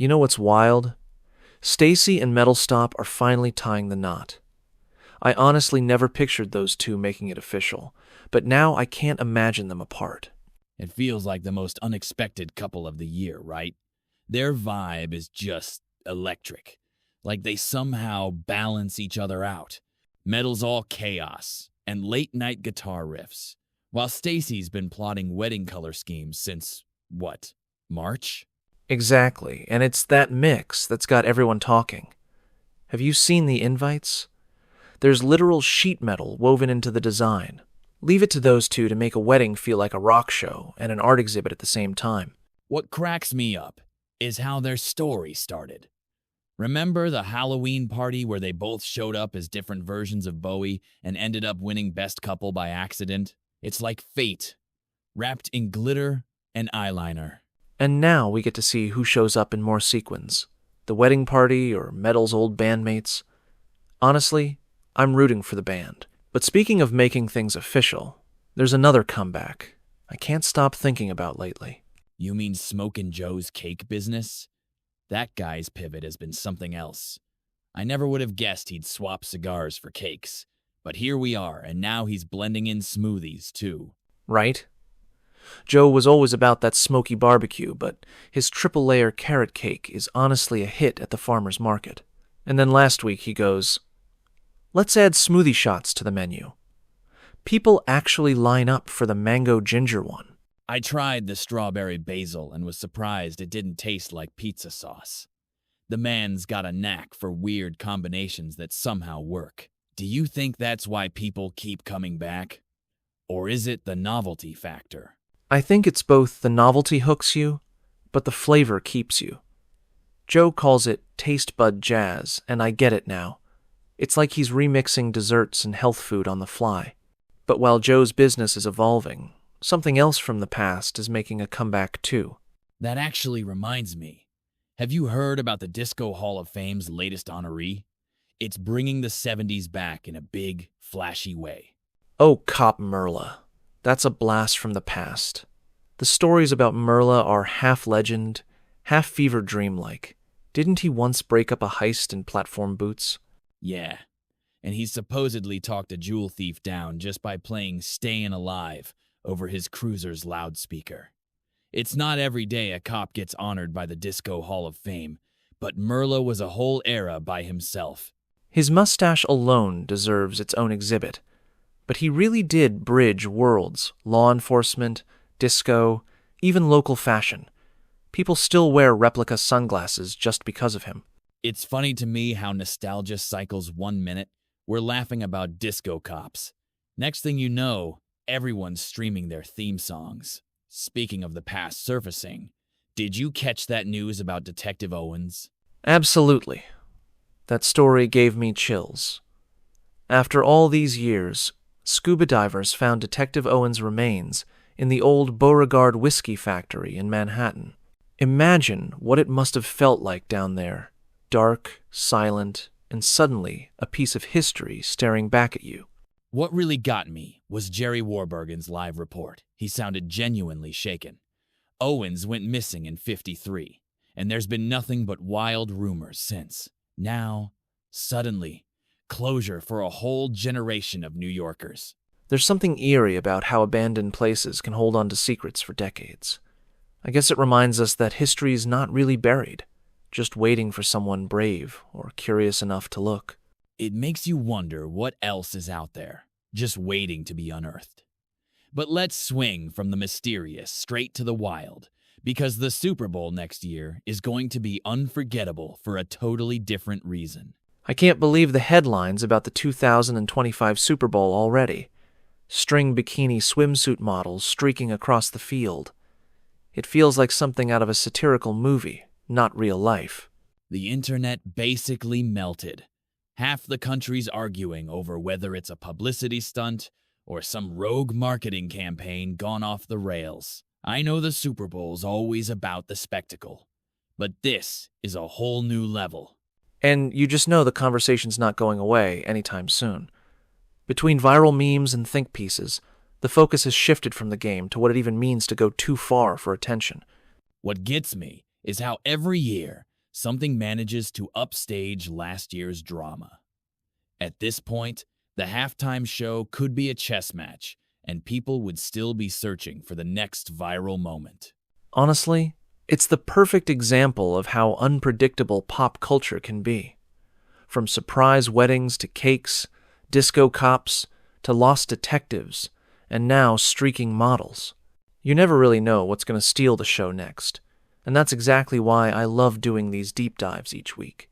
You know what's wild? Stacy and Metal Stop are finally tying the knot. I honestly never pictured those two making it official, but now I can't imagine them apart. It feels like the most unexpected couple of the year, right? Their vibe is just electric. Like they somehow balance each other out. Metal's all chaos and late-night guitar riffs, while Stacy's been plotting wedding color schemes since, what, March? Exactly, and it's that mix that's got everyone talking. Have you seen the invites? There's literal sheet metal woven into the design. Leave it to those two to make a wedding feel like a rock show and an art exhibit at the same time. What cracks me up is how their story started. Remember the Halloween party where they both showed up as different versions of Bowie and ended up winning Best Couple by accident? It's like fate, wrapped in glitter and eyeliner. And now we get to see who shows up in more sequins. The wedding party or Metal's old bandmates. Honestly, I'm rooting for the band. But speaking of making things official, there's another comeback I can't stop thinking about lately. You mean Smokin' Joe's cake business? That guy's pivot has been something else. I never would have guessed he'd swap cigars for cakes. But here we are, and now he's blending in smoothies, too. Right? Joe was always about that smoky barbecue, but his triple-layer carrot cake is honestly a hit at the farmer's market. And then last week he goes, "Let's add smoothie shots to the menu." People actually line up for the mango ginger one. I tried the strawberry basil and was surprised it didn't taste like pizza sauce. The man's got a knack for weird combinations that somehow work. Do you think that's why people keep coming back? Or is it the novelty factor? I think it's both the novelty hooks you, but the flavor keeps you. Joe calls it taste bud jazz, and I get it now. It's like he's remixing desserts and health food on the fly. But while Joe's business is evolving, something else from the past is making a comeback too. That actually reminds me. Have you heard about the Disco Hall of Fame's latest honoree? It's bringing the 70s back in a big, flashy way. Oh, Cop Merla. That's a blast from the past. The stories about Merla are half legend, half fever dream-like. Didn't he once break up a heist in platform boots? Yeah, and he supposedly talked a jewel thief down just by playing Stayin' Alive over his cruiser's loudspeaker. It's not every day a cop gets honored by the Disco Hall of Fame, but Merla was a whole era by himself. His mustache alone deserves its own exhibit. But he really did bridge worlds, law enforcement, disco, even local fashion. People still wear replica sunglasses just because of him. It's funny to me how nostalgia cycles 1 minute. We're laughing about disco cops. Next thing you know, everyone's streaming their theme songs. Speaking of the past surfacing, did you catch that news about Detective Owens? Absolutely. That story gave me chills. After all these years, scuba divers found Detective Owens' remains in the old Beauregard whiskey factory in Manhattan. Imagine what it must have felt like down there. Dark, silent, and suddenly a piece of history staring back at you. What really got me was Jerry Warburton's live report. He sounded genuinely shaken. Owens went missing in '53, and there's been nothing but wild rumors since. Now, suddenly, closure for a whole generation of New Yorkers. There's something eerie about how abandoned places can hold on to secrets for decades. I guess it reminds us that history is not really buried, just waiting for someone brave or curious enough to look. It makes you wonder what else is out there, just waiting to be unearthed. But let's swing from the mysterious straight to the wild, because the Super Bowl next year is going to be unforgettable for a totally different reason. I can't believe the headlines about the 2025 Super Bowl already. String bikini swimsuit models streaking across the field. It feels like something out of a satirical movie, not real life. The internet basically melted. Half the country's arguing over whether it's a publicity stunt or some rogue marketing campaign gone off the rails. I know the Super Bowl's always about the spectacle, but this is a whole new level. And you just know the conversation's not going away anytime soon. Between viral memes and think pieces, the focus has shifted from the game to what it even means to go too far for attention. What gets me is how every year something manages to upstage last year's drama. At this point, the halftime show could be a chess match, and people would still be searching for the next viral moment. Honestly, it's the perfect example of how unpredictable pop culture can be. From surprise weddings to cakes, disco cops to lost detectives, and now streaking models. You never really know what's going to steal the show next, and that's exactly why I love doing these deep dives each week.